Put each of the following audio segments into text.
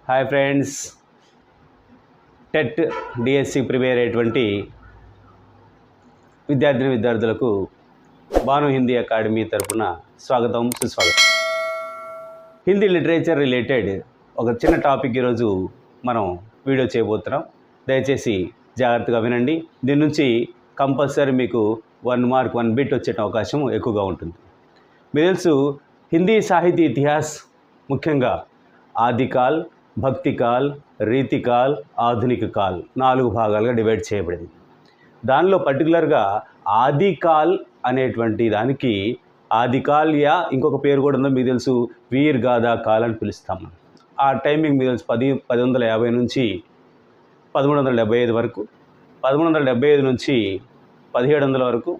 Hi friends, TET DSC prepare అయ్యేటువంటి విద్యార్థులకు Bhanu Hindi academy తరపున స్వాగతం, సుస్వాగతం. హిందీ లిటరేచర్ రిలేటెడ్ ఒక చిన్న టాపిక్ ఈరోజు మనం వీడియో చేయబోతున్నాం. దయచేసి జాగ్రత్తగా వినండి. దీని నుంచి కంపల్సరీ మీకు 1 మార్క్ 1 బిట్ వచ్చే అవకాశం ఎక్కువగా ఉంటుంది. మీకు తెలుసు, హిందీ సాహితీ ఇతిహాస్ ముఖ్యంగా ఆదికాల్, భక్తికాల్, రీతికాల్, ఆధునిక కాల్ 4 భాగాలుగా డివైడ్ చేయబడింది. దానిలో పర్టికులర్గా ఆదికాల్ అనేటువంటి దానికి ఆదికాల్ యా ఇంకొక పేరు కూడా ఉందో మీకు తెలుసు, వీర్ గాథా కాల్ అని పిలుస్తాం. ఆ టైమింగ్ మీకు తెలుసు 1050 నుంచి 1375 వరకు, 1375 నుంచి 1700 వరకు,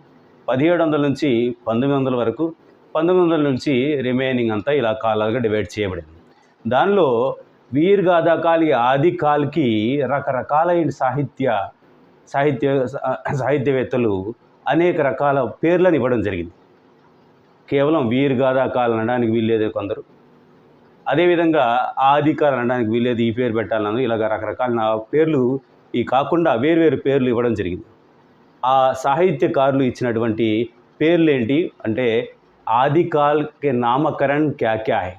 1700 నుంచి 1900 వరకు, 1900 నుంచి రిమైనింగ్ అంతా ఇలా కాలాలుగా డివైడ్ చేయబడింది. దానిలో వీర్ గాథా కాల్, ఆది కాల్కి రకరకాలైన సాహిత్యవేత్తలు అనేక రకాల పేర్లను ఇవ్వడం జరిగింది. కేవలం వీర్ గాథా కాల్ అనడానికి వీల్లేదు కొందరు, అదేవిధంగా ఆది కాల్ అనడానికి వీల్లేదు, ఈ పేరు పెట్టాలన్నా ఇలాగ రకరకాల పేర్లు ఈ కాకుండా వేరువేరు పేర్లు ఇవ్వడం జరిగింది. ఆ సాహిత్యకారులు ఇచ్చినటువంటి పేర్లు ఏంటి అంటే, आदि काल के नामकरण क्या क्या है,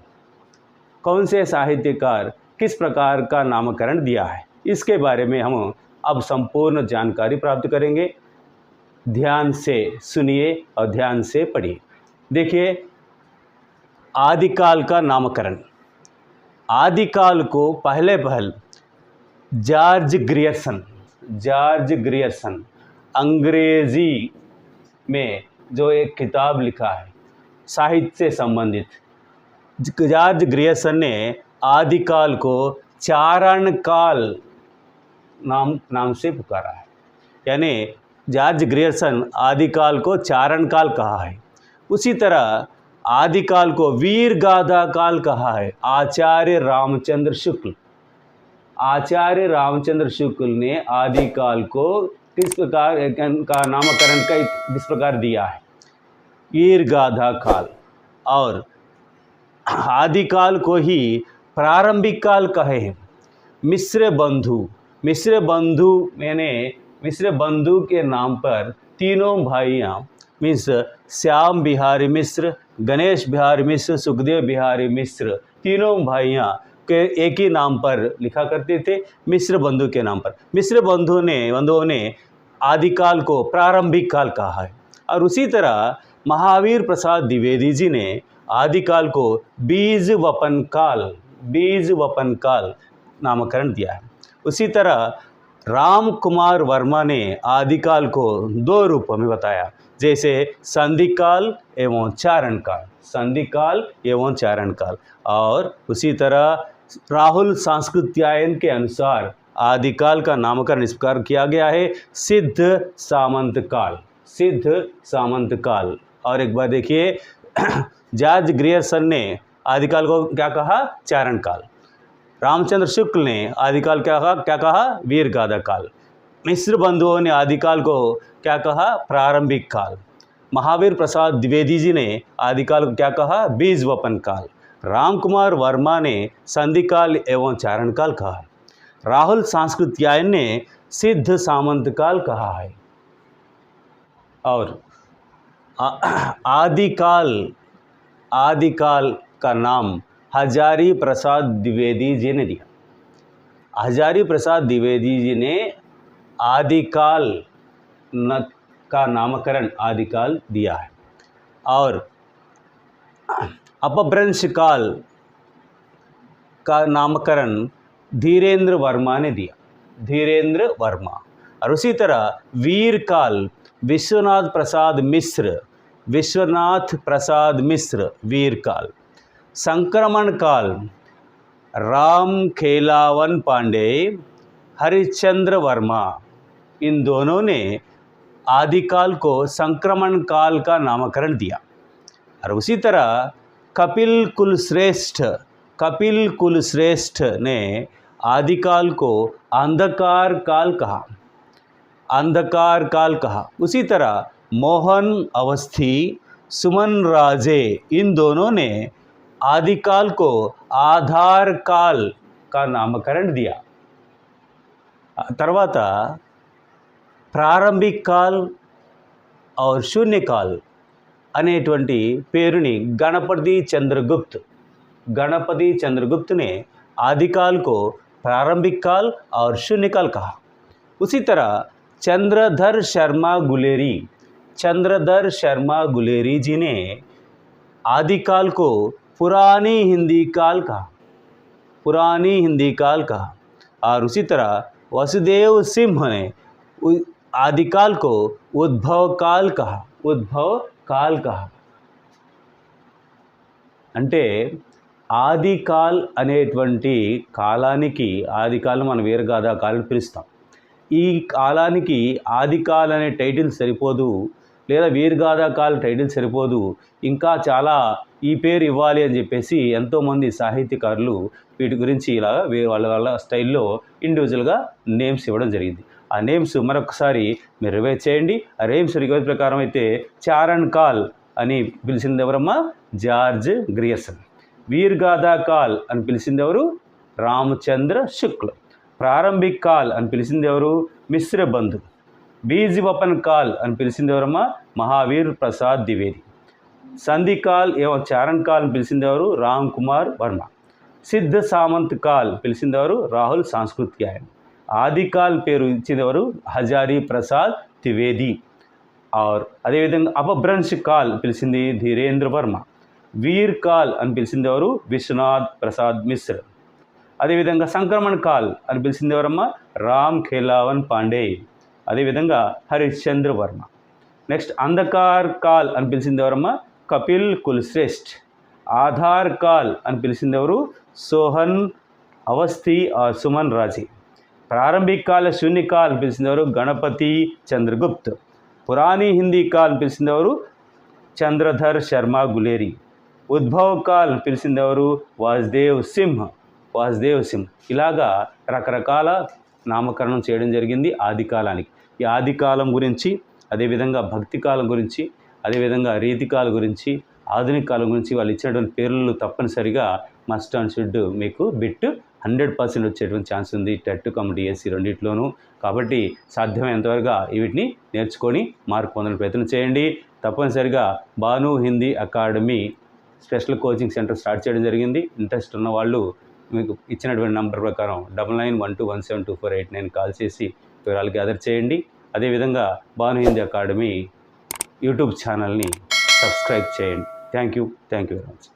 कौन से साहित्यकार किस प्रकार का नामकरण दिया है, इसके बारे में हम अब संपूर्ण जानकारी प्राप्त करेंगे. ध्यान से सुनिए और ध्यान से पढ़िए. देखिए, आदिकाल का नामकरण. आदिकाल को पहले जॉर्ज ग्रियर्सन अंग्रेजी में जो एक किताब लिखा है साहित्य से संबंधित, जॉर्ज ग्रियर्सन ने आदिकाल को चारण काल नाम से पुकारा है. यानी जॉर्ज ग्रियर्सन आदिकाल को चारण काल कहा है. उसी तरह आदिकाल को वीर गाथा काल कहा है आचार्य रामचंद्र शुक्ल ने आदिकाल को किस प्रकार का नामकरण किस प्रकार दिया है, वीर गाथा काल. और आदिकाल को ही प्रारंभिक काल कहे हैं. मिश्र बंधु के नाम पर तीनों भाइयाँ मीन्स श्याम बिहारी मिश्र, गणेश बिहारी मिश्र, सुखदेव बिहारी मिश्र, तीनों भाइयाँ के एक ही नाम पर लिखा करते थे, मिश्र बंधु के नाम पर. मिश्र बंधुओं ने आदिकाल को प्रारंभिक काल कहा है. और उसी तरह महावीर प्रसाद द्विवेदी जी ने आदिकाल को बीज वपन काल नामकरण दिया है. उसी तरह राम कुमार वर्मा ने आदिकाल को 2 रूपों में बताया, जैसे संधिकाल एवं चारण काल. और उसी तरह राहुल सांस्कृत्यायन के अनुसार आदिकाल का नामकरण इस प्रकार किया गया है, सिद्ध सामंत काल. और एक बार देखिए, जॉर्ज ग्रियर्सन ने आदिकाल को क्या कहा, चारण काल. रामचंद्र शुक्ल ने आदिकाल क्या कहा, वीर गाथा काल. मिश्र बंधुओं ने आदिकाल को क्या कहा, प्रारंभिक काल. महावीर प्रसाद द्विवेदी जी ने आदिकाल को क्या कहा, बीज वपन काल. राम कुमार वर्मा ने संधिकाल एवं चारण काल कहा. राहुल सांस्कृत्यायन ने सिद्ध सामंत काल कहा है. और आदिकाल का नाम हजारी प्रसाद द्विवेदी जी ने दिया. हजारी प्रसाद द्विवेदी जी ने आदिकाल का नामकरण आदिकाल दिया है. और अपभ्रंश काल का नामकरण धीरेन्द्र वर्मा ने दिया, और उसी तरह वीर काल विश्वनाथ प्रसाद मिश्र वीर काल. संक्रमण काल राम खेलावन पांडे, हरिश्चंद्र वर्मा, इन दोनों ने आदिकाल को संक्रमण काल का नामकरण दिया. और उसी तरह कपिल कुलश्रेष्ठ ने आदिकाल को अंधकार काल कहा. उसी तरह मोहन अवस्थी, सुमन राजे, इन दोनों ने आदिकाल को आधार काल का नामकरण दिया। తర్వాత ప్రారంభిక్ కాల్ और శూన్యకాల్ అనేటువంటి పేరుని गणपति चंद्रगुप्त ने आदिकाल को प्रारंभिक काल और शून्यकाल कहा। उसी तरह चंद्रधर शर्मा गुलेरी जी ने आदिकाल को पुरानी हिंदी काल कहा और उसी तरह वसुदेव सिंह ने आदिकाल को उद्भव काल कहा। అంటే ఆదికాల్ అనేటువంటి కాలానికి ఆదికాలం మనం వీరగాథా కాలం పిలుస్తాం. ఈ కాలానికి ఆదికాల్ అనే టైటిల్ సరిపోదు, లేదా వీరగాథా కాల్ టైటిల్ సరిపోదు, ఇంకా చాలా ఈ పేరు ఇవ్వాలి అని చెప్పేసి ఎంతోమంది సాహిత్యకారులు వీటి గురించి ఇలా వాళ్ళ స్టైల్లో ఇండివిజువల్గా నేమ్స్ ఇవ్వడం జరిగింది. ఆ నేమ్స్ మరొకసారి మీరు రివైజ్ చేయండి. ఆ నేమ్స్ రివైజ్ ప్రకారం అయితే చారణ్ కాల్ అని పిలిచింది ఎవరమ్మా? George Grierson. వీర్గాథా కాల్ అని పిలిచింది ఎవరు? రామచంద్ర శుక్ల. ప్రారంభిక్ కాల్ అని పిలిచింది ఎవరు? మిశ్ర బంధు. బీజ్ వపన్ కాల్ అని పిలిచింది ఎవరమ్మా? మహావీర్ ప్రసాద్ ద్వివేది. సంధి కాల్ చారణ్ కాల్ అని పిలిచింది ఎవరు? రామ్ కుమార్ వర్మ. సిద్ధ సామంత్ కాల్ పిలిచింది ఎవరు? రాహుల్ సాంస్కృత్యాయన్. ఆదికాల్ పేరు ఇచ్చింది ఎవరు? హజారీ ప్రసాద్ ద్వివేది. और అదేవిధంగా అపభ్రంశ్ కాల్ పిలిచింది ధీరేంద్ర వర్మ. వీర్ కాల్ అని పిలిచింది ఎవరు? విశ్వనాథ్ ప్రసాద్ మిశ్ర. అదేవిధంగా సంక్రమణ్ కాల్ అని పిలిచింది ఎవరమ్మా? రామ్ ఖేలావన్ పాండే. అదేవిధంగా హరిశ్చంద్ర వర్మ. నెక్స్ట్ అంధకార్ కాల్ అని పిలిచింది ఎవరమ్మా? కపిల్ కుల్శ్రేష్ఠ్. ఆధార్ కాల్ అని పిలిచింది ఎవరు? సోహన్ అవస్థి సుమన్ రాజీ. ప్రారంభిక్ కాల్ శూన్యకాల్ అని పిలిచింది ఎవరు? గణపతి చంద్రగుప్త్. పురాణీ హిందీ కాల్ పిలిచింది ఎవరు? చంద్రధర్ శర్మ గులేరి. ఉద్భవ్ కాల్ పిలిచింది ఎవరు? వాసుదేవ్ సింహ్. ఇలాగా రకరకాల నామకరణం చేయడం జరిగింది ఆదికాలానికి. ఈ ఆదికాలం గురించి, అదేవిధంగా భక్తి కాలం గురించి, అదేవిధంగా రీతికాలం గురించి, ఆధునిక కాలం గురించి వాళ్ళు ఇచ్చినటువంటి పేర్లు తప్పనిసరిగా మస్ట్ అండ్ షుడ్ మీకు బిట్ 100% వచ్చేటువంటి ఛాన్స్ ఉంది టెట్ డిఎస్సి రెండిట్లోనూ. కాబట్టి సాధ్యమైనంతవరకు వీటిని నేర్చుకొని మార్క్ పొందడానికి ప్రయత్నం చేయండి. తప్పనిసరిగా Bhanu Hindi academy special coaching centre start చేయడం జరిగింది. ఇంట్రెస్ట్ ఉన్న వాళ్ళు మీకు ఇచ్చినటువంటి నంబర్ ప్రకారం 9912172489 కాల్ చేసి వివరాలు గ్యాదర్ చేయండి. అదేవిధంగా భాను హిందీ అకాడమీ యూట్యూబ్ ఛానల్ని సబ్స్క్రైబ్ చేయండి. Thank you very much.